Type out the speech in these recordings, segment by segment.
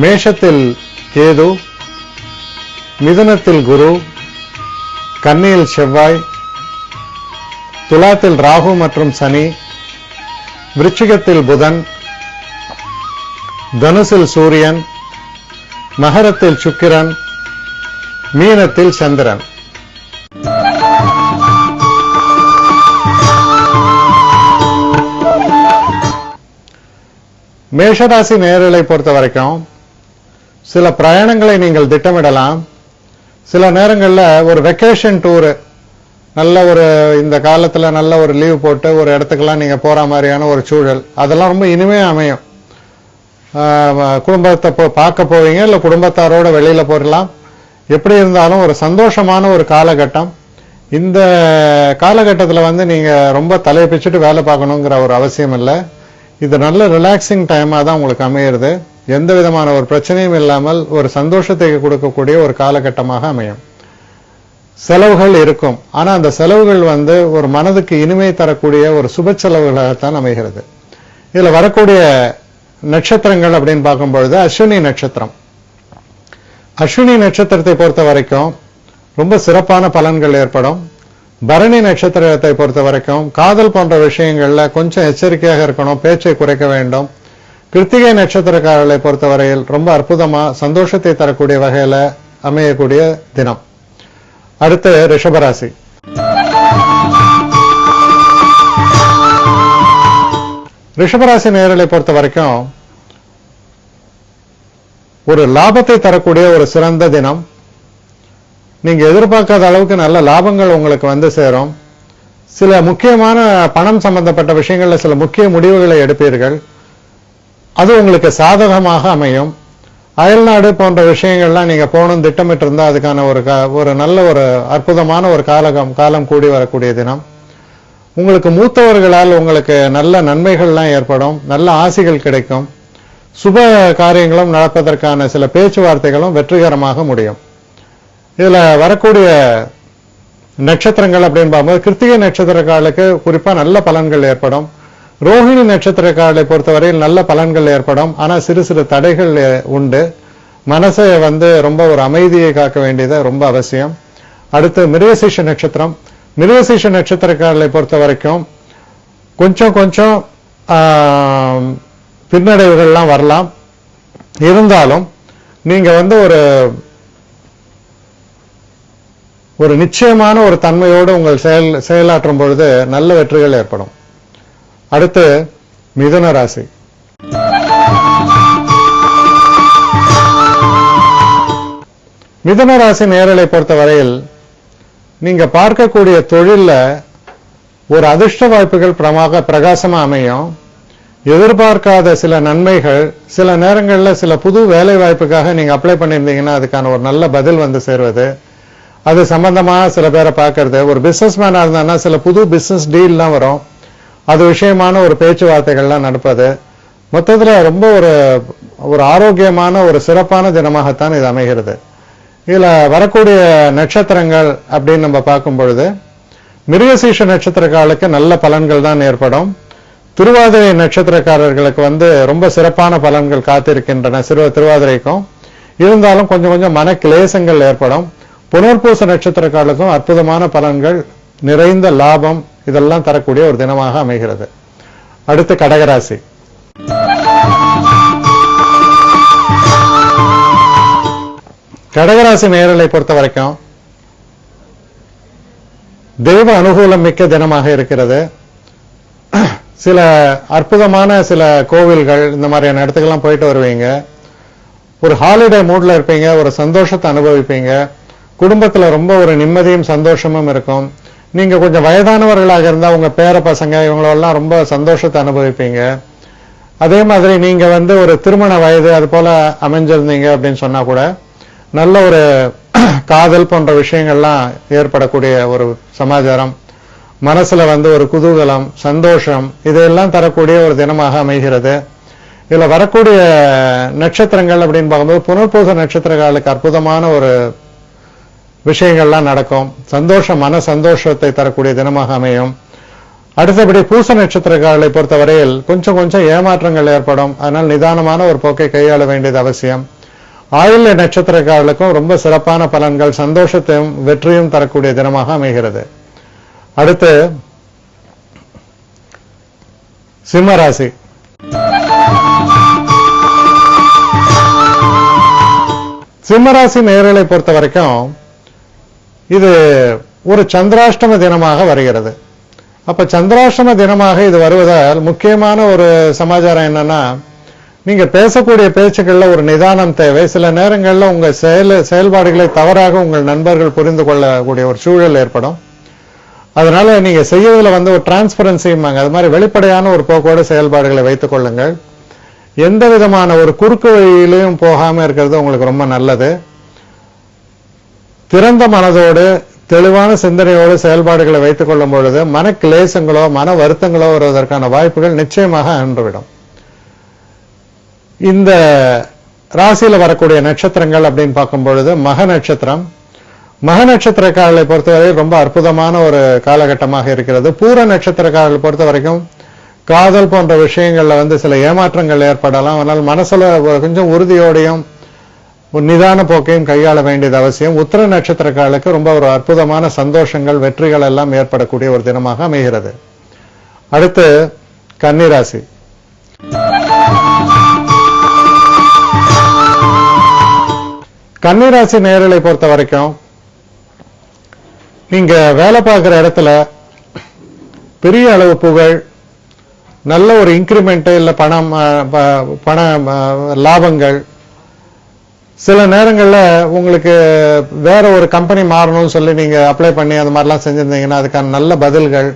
மேஷத்தில் கேது, மிதுனத்தில் குரு, கன்னியில் செவ்வாய், துலாத்தில் ராகு மற்றும் சனி, விருச்சிகத்தில் புதன், தனுசில் சூரியன், மகரத்தில் சுக்கிரன், மீனத்தில் சந்திரன். மேஷராசி நேயர்களை பொறுத்த வரைக்கும் சில பிரயாணங்களை நீங்கள் திட்டமிடலாம். சில நேரங்களில் ஒரு வெக்கேஷன் டூரு, நல்ல ஒரு இந்த காலத்தில் நல்ல ஒரு லீவ் போட்டு ஒரு இடத்துக்கெல்லாம் நீங்கள் போகிற மாதிரியான ஒரு சூழல், அதெல்லாம் ரொம்ப இனிமையாக அமையும். குடும்பத்தை பார்க்க போவீங்க, இல்லை குடும்பத்தாரோட வெளியில் போடலாம். எப்படி இருந்தாலும் ஒரு சந்தோஷமான ஒரு காலகட்டம். இந்த காலகட்டத்தில் நீங்கள் ரொம்ப தலையை பிச்சுட்டு வேலை பார்க்கணுங்கிற ஒரு அவசியம் இல்லை. இது நல்ல ரிலாக்ஸிங் டைமாக தான் உங்களுக்கு அமையிறது. எந்த விதமான ஒரு பிரச்சனையும் இல்லாமல் ஒரு சந்தோஷத்தை கொடுக்கக்கூடிய ஒரு காலகட்டமாக அமையும். செலவுகள் இருக்கும், ஆனால் அந்த செலவுகள் ஒரு மனதுக்கு இனிமை தரக்கூடிய ஒரு சுப செலவுகளாகத்தான் அமைகிறது. இதில் வரக்கூடிய நட்சத்திரங்கள் அப்படின்னு பார்க்கும்பொழுது அஸ்வினி நட்சத்திரம். அஸ்வினி நட்சத்திரத்தை பொறுத்த வரைக்கும் ரொம்ப சிறப்பான பலன்கள் ஏற்படும். பரணி நட்சத்திரத்தை பொறுத்த வரைக்கும் காதல் போன்ற விஷயங்கள்ல கொஞ்சம் எச்சரிக்கையாக இருக்கணும், பேச்சை குறைக்க வேண்டும். கிருத்திகை நட்சத்திரக்காரர்களை பொறுத்தவரையில் ரொம்ப அற்புதமா சந்தோஷத்தை தரக்கூடிய வகையில அமையக்கூடிய தினம். அடுத்து ரிஷபராசி. ரிஷபராசி நேயர்களை பொறுத்த வரைக்கும் ஒரு லாபத்தை தரக்கூடிய ஒரு சிறந்த தினம். நீங்க எதிர்பார்க்காத அளவுக்கு நல்ல லாபங்கள் உங்களுக்கு சேரும். சில முக்கியமான பணம் சம்பந்தப்பட்ட விஷயங்கள்ல சில முக்கிய முடிவுகளை எடுப்பீர்கள். அது உங்களுக்கு சாதகமாக அமையும். அயல்நாடு போன்ற விஷயங்கள்லாம் நீங்க போகணும் திட்டமிட்டு இருந்தா அதுக்கான ஒரு நல்ல ஒரு அற்புதமான ஒரு காலம் கூடி வரக்கூடிய தினம். உங்களுக்கு மூத்தவர்களால் உங்களுக்கு நல்ல நன்மைகள்லாம் ஏற்படும், நல்ல ஆசைகள் கிடைக்கும். சுப காரியங்களும் நடப்பதற்கான சில பேச்சுவார்த்தைகளும் வெற்றிகரமாக முடியும். இதுல வரக்கூடிய நட்சத்திரங்கள் அப்படின்னு பார்க்கும்போது கிருத்திகை நட்சத்திரக்காரர்களுக்கு குறிப்பா நல்ல பலன்கள் ஏற்படும். ரோஹிணி நட்சத்திரக்காரர்களை பொறுத்தவரையில் நல்ல பலன்கள் ஏற்படும். ஆனா சிறு சிறு தடைகள் உண்டு. மனசை ரொம்ப ஒரு அமைதியை காக்க வேண்டியது ரொம்ப அவசியம். அடுத்து மிருகசீஷ நட்சத்திரம். மிருகசீஷ நட்சத்திரக்காரர்களை பொறுத்த வரைக்கும் கொஞ்சம் பின்னடைவுகள்லாம் வரலாம். இருந்தாலும் நீங்க ஒரு நிச்சயமான ஒரு தன்மையோடு உங்கள் செயலாற்றும் பொழுது நல்ல வெற்றிகள் ஏற்படும். அடுத்து மிதுன ராசி. மிதுன ராசி நேயர்களை பொறுத்தவரையில் நீங்க பார்க்கக்கூடிய தொழில்ல ஒரு அதிர்ஷ்ட வாய்ப்புகள் பிரகாசமா அமையும். எதிர்பார்க்காத சில நன்மைகள், சில நேரங்களில் சில புது வேலை வாய்ப்புக்காக நீங்க அப்ளை பண்ணியிருந்தீங்கன்னா அதுக்கான ஒரு நல்ல பதில் சேருவது, அது சம்பந்தமா சில பேரை பார்க்கறது. ஒரு பிசினஸ் மேனா இருந்தாங்கன்னா சில புது பிசினஸ் டீல்லாம் வரும், அது விஷயமான ஒரு பேச்சுவார்த்தைகள்லாம் நடப்பது. மொத்தத்துல ரொம்ப ஒரு ஆரோக்கியமான ஒரு சிறப்பான தினமாகத்தான் இது அமைகிறது. இதுல வரக்கூடிய நட்சத்திரங்கள் அப்படின்னு நம்ம பார்க்கும் பொழுது மிருகசீஷ நட்சத்திரக்காரர்களுக்கு நல்ல பலன்கள் தான் ஏற்படும். திருவாதிரை நட்சத்திரக்காரர்களுக்கு ரொம்ப சிறப்பான பலன்கள் காத்திருக்கின்றன திருவாதிரைக்கும். இருந்தாலும் கொஞ்சம் மன கிளேசங்கள் ஏற்படும். புனர்பூச நட்சத்திரக்காரர்களுக்கும் அற்புதமான பலன்கள், நிறைந்த லாபம் இதெல்லாம் தரக்கூடிய ஒரு தினமாக அமைகிறது. அடுத்து கடகராசி. கடகராசி நேயர்களை பொறுத்த வரைக்கும் தெய்வ அனுகூலம் மிக்க தினமாக இருக்கிறது. சில அற்புதமான சில கோவில்கள் இந்த மாதிரியான இடத்துக்கெல்லாம் போயிட்டு வருவீங்க. ஒரு ஹாலிடே மூட்ல இருப்பீங்க, ஒரு சந்தோஷத்தை அனுபவிப்பீங்க. குடும்பத்துல ரொம்ப ஒரு நிம்மதியும் சந்தோஷமும் இருக்கும். நீங்க கொஞ்சம் வயதானவர்களாக இருந்தா உங்க பேர பசங்க இவங்களெல்லாம் ரொம்ப சந்தோஷத்தை அனுபவிப்பீங்க. அதே மாதிரி நீங்க ஒரு திருமண வயது அது போல அமைஞ்சிருந்தீங்க அப்படின்னு சொன்னா கூட நல்ல ஒரு காதல் போன்ற விஷயங்கள்லாம் ஏற்படக்கூடிய ஒரு சமாச்சாரம், மனசுல ஒரு குதூகலம், சந்தோஷம் இதையெல்லாம் தரக்கூடிய ஒரு தினமாக அமைகிறது. இதுல வரக்கூடிய நட்சத்திரங்கள் அப்படின்னு பார்க்கும்போது புனர்பூச நட்சத்திரங்களுக்கு அற்புதமான ஒரு விஷயங்கள்லாம் நடக்கும். மன சந்தோஷத்தை தரக்கூடிய தினமாக அமையும். அடுத்தபடி பூச நட்சத்திரக்காரர்களை பொறுத்தவரையில் கொஞ்சம் ஏமாற்றங்கள் ஏற்படும். அதனால் நிதானமான ஒரு போக்கை கையாள வேண்டியது அவசியம். ஆயில்ய நட்சத்திரக்காரர்களுக்கும் ரொம்ப சிறப்பான பலன்கள், சந்தோஷத்தையும் வெற்றியும் தரக்கூடிய தினமாக அமைகிறது. அடுத்து சிம்மராசி. சிம்மராசி நேயர்களை பொறுத்த வரைக்கும் இது ஒரு சந்திராஷ்டம தினமாக வருகிறது. அப்ப சந்திராஷ்டம தினமாக இது வருவதால் முக்கியமான ஒரு சமாச்சாரம் என்னன்னா, நீங்க பேசக்கூடிய பேச்சுக்கள்ல ஒரு நிதானம் தேவை. சில நேரங்கள்ல உங்க செயல்பாடுகளை தவறாக உங்கள் நண்பர்கள் புரிந்து கொள்ளக்கூடிய ஒரு சூழல் ஏற்படும். அதனால நீங்க செய்யறதுல ஒரு டிரான்ஸ்பரன்சிம்பாங்க, அது மாதிரி வெளிப்படையான ஒரு போக்கோடு செயல்பாடுகளை வைத்துக் கொள்ளுங்கள். எந்த விதமான ஒரு குறுக்கு வழியிலையும் போகாம இருக்கிறது உங்களுக்கு ரொம்ப நல்லது. திறந்த மனதோடு தெளிவான சிந்தனையோடு செயல்பாடுகளை வைத்துக் கொள்ளும் பொழுது மன கிளேசங்களோ மன வருத்தங்களோ வருவதற்கான வாய்ப்புகள் நிச்சயமாக அன்றுவிடும். இந்த ராசியில வரக்கூடிய நட்சத்திரங்கள் அப்படின்னு பார்க்கும் பொழுது மக நட்சத்திரம். மக நட்சத்திரக்காரர்களை பொறுத்தவரை ரொம்ப அற்புதமான ஒரு காலகட்டமாக இருக்கிறது. பூர நட்சத்திரக்காரர்களை பொறுத்த வரைக்கும் காதல் போன்ற விஷயங்கள்ல சில ஏமாற்றங்கள் ஏற்படலாம். ஆனால் மனசுல கொஞ்சம் உறுதியோடையும் ஒரு நிதான போக்கையும் கையாள வேண்டியது அவசியம். உத்திர நட்சத்திரக்காரர்களுக்கு ரொம்ப ஒரு அற்புதமான சந்தோஷங்கள் வெற்றிகள் எல்லாம் ஏற்படக்கூடிய ஒரு தினமாக அமைகிறது. அடுத்து கன்னிராசி. கன்னிராசி நேயர்களை பொறுத்த வரைக்கும் நீங்க வேலை பார்க்கிற இடத்துல பெரிய அளவு புகழ், நல்ல ஒரு இன்கிரிமெண்ட், இல்ல பண லாபங்கள், சில நேரங்கள்ல உங்களுக்கு வேற ஒரு கம்பெனி மாறணும்னு சொல்லி நீங்க அப்ளை பண்ணி அந்த மாதிரிலாம் செஞ்சிருந்தீங்கன்னா அதுக்கான நல்ல பதில்கள்,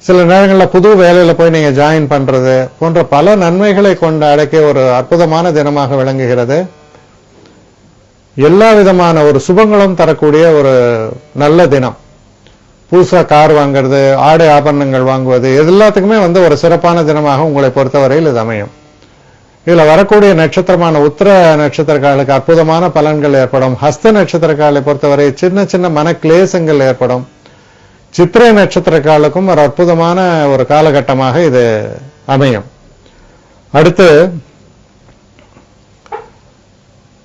சில நேரங்களில் புது வேலையில போய் நீங்க ஜாயின் பண்றது போன்ற பல நன்மைகளை கொண்டு அடக்கிய ஒரு அற்புதமான தினமாக விளங்குகிறது. எல்லா விதமான ஒரு சுபங்களும் தரக்கூடிய ஒரு நல்ல தினம். புதுசா கார் வாங்குறது, ஆடை ஆபரணங்கள் வாங்குவது, எல்லாத்துக்குமே ஒரு சிறப்பான தினமாக உங்களை பொறுத்தவரையில் இது அமையும். இதுல வரக்கூடிய நட்சத்திரமான உத்திர நட்சத்திரக்காரர்களுக்கு அற்புதமான பலன்கள் ஏற்படும். ஹஸ்த நட்சத்திரக்காரர்களை பொறுத்தவரை சின்ன சின்ன மன கிளேசங்கள் ஏற்படும். சித்திரை நட்சத்திரக்காரர்களுக்கும் ஒரு அற்புதமான ஒரு காலகட்டமாக இது அமையும். அடுத்து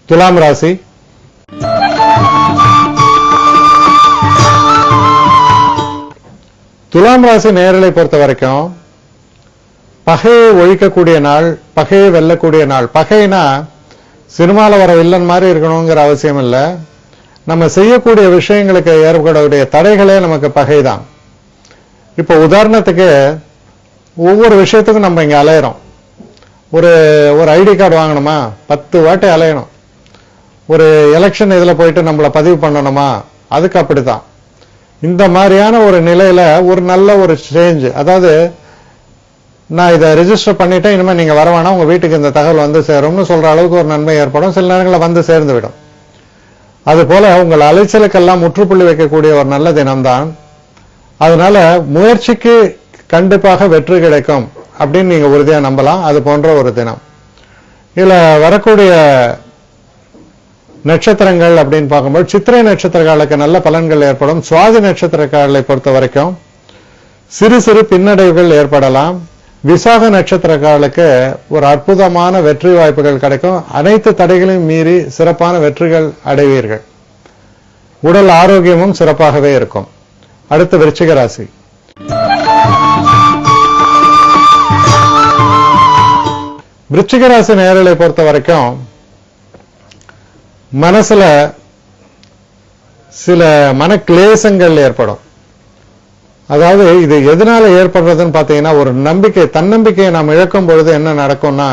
துலாம் ராசி. துலாம் ராசி நேயர்களை பொறுத்த வரைக்கும் பகையை ஒழிக்கக்கூடிய நாள், பகையை வெல்லக்கூடிய நாள். பகைனா சினிமால வர வில்லன் மாதிரி இருக்கணுங்கிற அவசியம் இல்லை. நம்ம செய்யக்கூடிய விஷயங்களுக்கு ஏற்படக்கூடிய தடைகளே நமக்கு பகைதான். இப்போ உதாரணத்துக்கு ஒவ்வொரு விஷயத்துக்கும் நம்ம இங்க அலையிறோம். ஒரு ஐடி கார்டு வாங்கணுமா 10 வாட்டி அலையணும். ஒரு எலெக்ஷன் இதுல போயிட்டு நம்மளை பதிவு பண்ணணுமா, அதுக்கு அப்படித்தான். இந்த மாதிரியான ஒரு நிலையில ஒரு நல்ல ஒரு சேஞ்ச், அதாவது நான் இதை ரெஜிஸ்டர் பண்ணிட்டேன், இனிமே நீங்க வர வேணாம், உங்க வீட்டுக்கு இந்த தகவல் சேரும்னு சொல்ற அளவுக்கு ஒரு நன்மை ஏற்படும். சில நேரங்களில் சேர்ந்து விடும். அது போல உங்கள் அலைச்சலுக்கெல்லாம் முற்றுப்புள்ளி வைக்கக்கூடிய ஒரு நல்ல தினம்தான். அதனால முயற்சிக்கு கண்டிப்பாக வெற்றி கிடைக்கும் அப்படின்னு நீங்க உறுதியா நம்பலாம். அது போன்ற ஒரு தினம். இதுல வரக்கூடிய நட்சத்திரங்கள் அப்படின்னு பார்க்கும்போது சித்திரை நட்சத்திரக்காரர்களுக்கு நல்ல பலன்கள் ஏற்படும். சுவாதி நட்சத்திரக்காரர்களை பொறுத்த வரைக்கும் சிறு சிறு பின்னடைவுகள் ஏற்படலாம். விசாக நட்சத்திரக்காரர்களுக்கு ஒரு அற்புதமான வெற்றி வாய்ப்புகள் கிடைக்கும். அனைத்து தடைகளையும் மீறி சிறப்பான வெற்றிகள் அடைவீர்கள். உடல் ஆரோக்கியமும் சிறப்பாகவே இருக்கும். அடுத்து விருச்சிக ராசி. விருச்சிக ராசி நேயர்களை பொறுத்த வரைக்கும் மனசுல சில மன கிளேசங்கள் ஏற்படும். அதாவது இது எதனால ஏற்படுறதுன்னு பாத்தீங்கன்னா, ஒரு நம்பிக்கை, தன்னம்பிக்கையை நாம் இழக்கும் பொழுது என்ன நடக்கும்னா,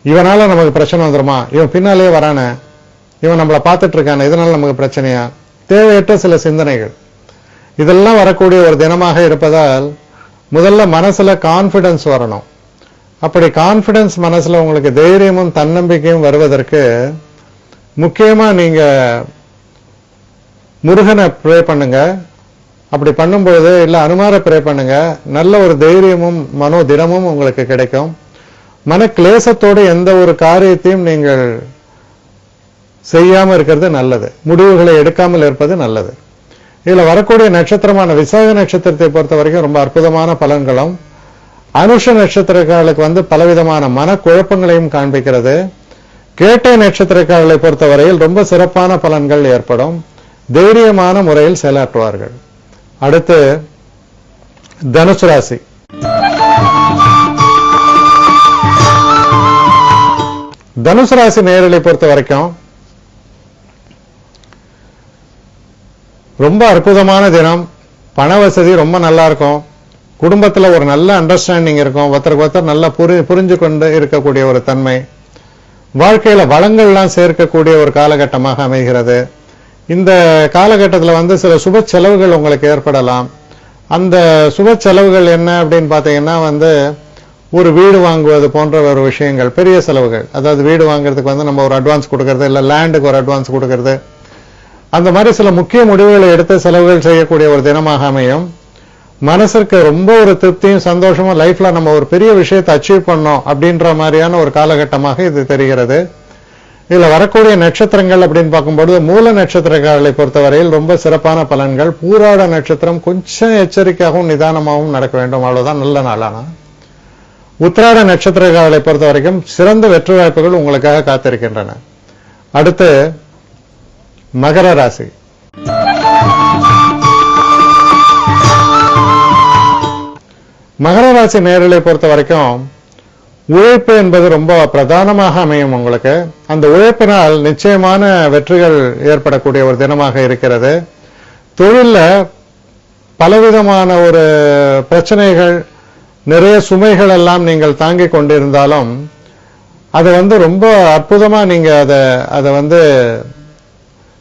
இவனால நமக்கு பிரச்சனை வந்துருமா, இவன் பின்னாலே வரானே, இவன் நம்மளை பார்த்துட்டு இருக்கானே, இதனால நமக்கு பிரச்சனையா, தேவையற்ற சில சிந்தனைகள், இதெல்லாம் வரக்கூடிய ஒரு தினமாக இருப்பதால் முதல்ல மனசுல கான்பிடன்ஸ் வரணும். அப்படி கான்பிடன்ஸ் மனசுல உங்களுக்கு தைரியமும் தன்னம்பிக்கையும் வருவதற்கு முக்கியமா நீங்க முருகனை ப்ரே பண்ணுங்க. அப்படி பண்ணும்பொழுது இல்ல அனுமார ப்ரே பண்ணுங்க. நல்ல ஒரு தைரியமும் மனோதிடமும் உங்களுக்கு கிடைக்கும். மன கிளேசத்தோடு எந்த ஒரு காரியத்தையும் நீங்கள் செய்யாம இருக்கிறது நல்லது. முடிவுகளை எடுக்காமல் இருப்பது நல்லது. இதுல வரக்கூடிய நட்சத்திரமான விசாக நட்சத்திரத்தை பொறுத்த வரைக்கும் ரொம்ப அற்புதமான பலன்களும், அனுஷ நட்சத்திரக்காரர்களுக்கு பலவிதமான மனக்குழப்பங்களையும் காண்பிக்கிறது. கேட்டை நட்சத்திரக்காரர்களை பொறுத்தவரையில் ரொம்ப சிறப்பான பலன்கள் ஏற்படும். தைரியமான முறையில் செயலாற்றுவார்கள். அடுத்து தனுசு ராசி. தனுசு ராசி நேயர்களை பொறுத்த வரைக்கும் ரொம்ப அற்புதமான தினம். பண வசதி ரொம்ப நல்லா இருக்கும். குடும்பத்துல ஒரு நல்ல அண்டர்ஸ்டாண்டிங் இருக்கும். ஒருத்தருக்கு ஒருத்தர் நல்லா புரிஞ்சு கொண்டு இருக்கக்கூடிய ஒரு தன்மை. வாழ்க்கையில வளங்கள்லாம் சேர்க்கக்கூடிய ஒரு காலகட்டமாக அமைகிறது. இந்த காலகட்டத்தில் சில சுப செலவுகள் உங்களுக்கு ஏற்படலாம். அந்த சுப செலவுகள் என்ன அப்படின்னு பாத்தீங்கன்னா ஒரு வீடு வாங்குவது போன்ற ஒரு விஷயங்கள், பெரிய செலவுகள். அதாவது வீடு வாங்குறதுக்கு நம்ம ஒரு அட்வான்ஸ் கொடுக்கறது, இல்ல லேண்டுக்கு ஒரு அட்வான்ஸ் கொடுக்கறது, அந்த மாதிரி சில முக்கிய முடிவுகளை எடுத்து செலவுகள் செய்யக்கூடிய ஒரு தினமாக அமையும். மனசுக்கு ரொம்ப ஒரு திருப்தியும் சந்தோஷமும், லைஃப்ல நம்ம ஒரு பெரிய விஷயத்தை அச்சீவ் பண்ணோம் அப்படின்ற மாதிரியான ஒரு காலகட்டமாக இது தெரிகிறது. இதுல வரக்கூடிய நட்சத்திரங்கள் அப்படின்னு பார்க்கும்போது மூல நட்சத்திரக்காரர்களை பொறுத்தவரையில் ரொம்ப சிறப்பான பலன்கள். பூராட நட்சத்திரம் கொஞ்சம் எச்சரிக்கையாகவும் நிதானமாகவும் நடக்க வேண்டும், அவ்வளவுதான் நல்ல நாளானா. உத்திராட நட்சத்திரக்காரர்களை பொறுத்த வரைக்கும் சிறந்த வெற்றி வாய்ப்புகள் உங்களுக்காக காத்திருக்கின்றன. அடுத்து மகர ராசி. மகர ராசி நேயர்களை பொறுத்த வரைக்கும் உழைப்பு என்பது ரொம்ப பிரதானமாக அமையும் உங்களுக்கு. அந்த உழைப்பினால் நிச்சயமான வெற்றிகள் ஏற்படக்கூடிய ஒரு தினமாக இருக்கிறது. தொழில்ல பலவிதமான ஒரு பிரச்சனைகள், நிறைய சுமைகள் எல்லாம் நீங்கள் தாங்கிக் கொண்டிருந்தாலும் அதை ரொம்ப அற்புதமா நீங்க அதை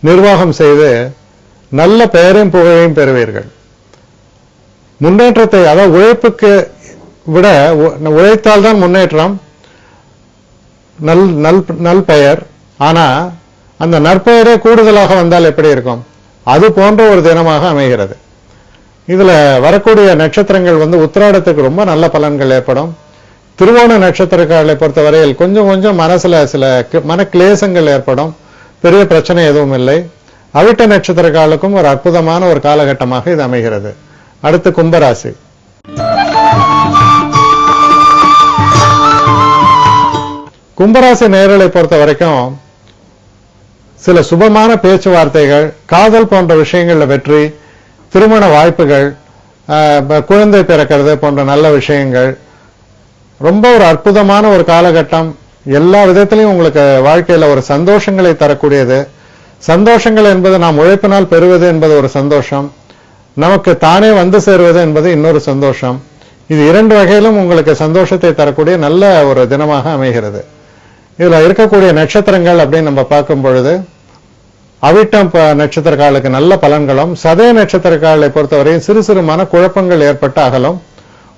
நிர்வாகம் செய்து நல்ல பெயரையும் புகழையும் பெறுவீர்கள். முன்னேற்றத்தை, அதாவது உழைப்புக்கு விட உழைத்தால்தான் முன்னேற்றம், நல் பெயர். ஆனா அந்த நற்பெயரே கூடுதலாக வந்தால் எப்படி இருக்கும்? அது போன்ற ஒரு தினமாக அமைகிறது. இதுல வரக்கூடிய நட்சத்திரங்கள் உத்திராடத்துக்கு ரொம்ப நல்ல பலன்கள் ஏற்படும். திருவோண நட்சத்திரக்காரர்களை பொறுத்தவரையில் கொஞ்சம் கொஞ்சம் மனசுல சில மன கிளேசங்கள் ஏற்படும். பெரிய பிரச்சனை எதுவும் இல்லை. அவிட்ட நட்சத்திரக்காரர்களுக்கும் ஒரு அற்புதமான ஒரு காலகட்டமாக இது அமைகிறது. அடுத்து கும்பராசி. கும்பராசி நேயர்களை பொறுத்த வரைக்கும் சில சுபமான பேச்சுவார்த்தைகள், காதல் போன்ற விஷயங்கள்ல வெற்றி, திருமண வாய்ப்புகள், குழந்தை பிறக்கிறது போன்ற நல்ல விஷயங்கள், ரொம்ப ஒரு அற்புதமான ஒரு காலகட்டம். எல்லா விதத்திலையும் உங்களுக்கு வாழ்க்கையில ஒரு சந்தோஷங்களை தரக்கூடியது. சந்தோஷங்கள் என்பது நாம் உழைப்பினால் பெறுவது என்பது ஒரு சந்தோஷம், நமக்கு தானே சேருவது என்பது இன்னொரு சந்தோஷம். இது இரண்டு வகையிலும் உங்களுக்கு சந்தோஷத்தை தரக்கூடிய நல்ல ஒரு தினமாக அமைகிறது. இதுல இருக்கக்கூடிய நட்சத்திரங்கள் அப்படின்னு நம்ம பார்க்கும் பொழுது அவிட்டம் நட்சத்திரக்காரர்களுக்கு நல்ல பலன்களும், சதய நட்சத்திரக்காரர்களை பொறுத்தவரையும் சிறு சிறு மன குழப்பங்கள் ஏற்பட்ட அகலும்,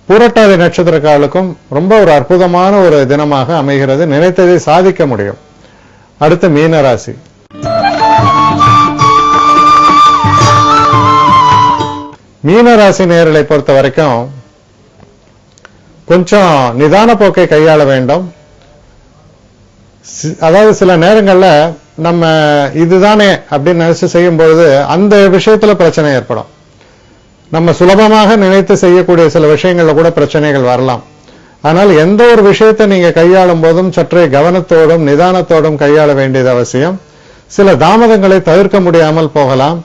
பூரட்டாதி நட்சத்திரக்காரர்களுக்கும் ரொம்ப ஒரு அற்புதமான ஒரு தினமாக அமைகிறது. நினைத்ததை சாதிக்க முடியும். அடுத்து மீனராசி. மீனராசி நேயர்களை பொறுத்த வரைக்கும் கொஞ்சம் நிதான போக்கை கையாள வேண்டும். அதாவது சில நேரங்கள்ல நம்ம இதுதானே அப்படின்னு நினைச்சு செய்யும் பொழுது அந்த விஷயத்துல பிரச்சனை ஏற்படும். நம்ம சுலபமாக நினைத்து செய்யக்கூடிய சில விஷயங்கள்ல கூட பிரச்சனைகள் வரலாம். ஆனால் எந்த ஒரு விஷயத்தை நீங்க கையாளும் போதும் சற்றே கவனத்தோடும் நிதானத்தோடும் கையாள வேண்டியது அவசியம். சில தாமதங்களை தவிர்க்க முடியாமல் போகலாம்.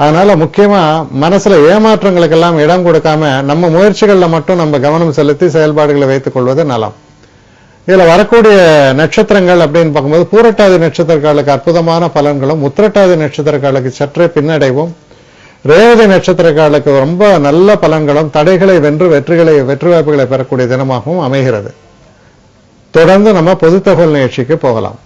அதனால முக்கியமா மனசுல ஏமாற்றங்களுக்கெல்லாம் இடம் கொடுக்காம நம்ம முயற்சிகள்ல மட்டும் நம்ம கவனம் செலுத்தி செயல்பாடுகளை வைத்துக் கொள்வது நலம். இதுல வரக்கூடிய நட்சத்திரங்கள் அப்படின்னு பார்க்கும்போது பூரட்டாதி நட்சத்திரக்காரர்களுக்கு அற்புதமான பலன்களும், உத்திரட்டாதி நட்சத்திரக்காரர்களுக்கு சற்றே பின்னடைவும், ரேவதி நட்சத்திரக்காரர்களுக்கு ரொம்ப நல்ல பலன்களும், தடைகளை வென்று வெற்றி வாய்ப்புகளை பெறக்கூடிய தினமாகவும் அமைகிறது. தொடர்ந்து நம்ம பொது தகவல் நிகழ்ச்சிக்கு போகலாம்.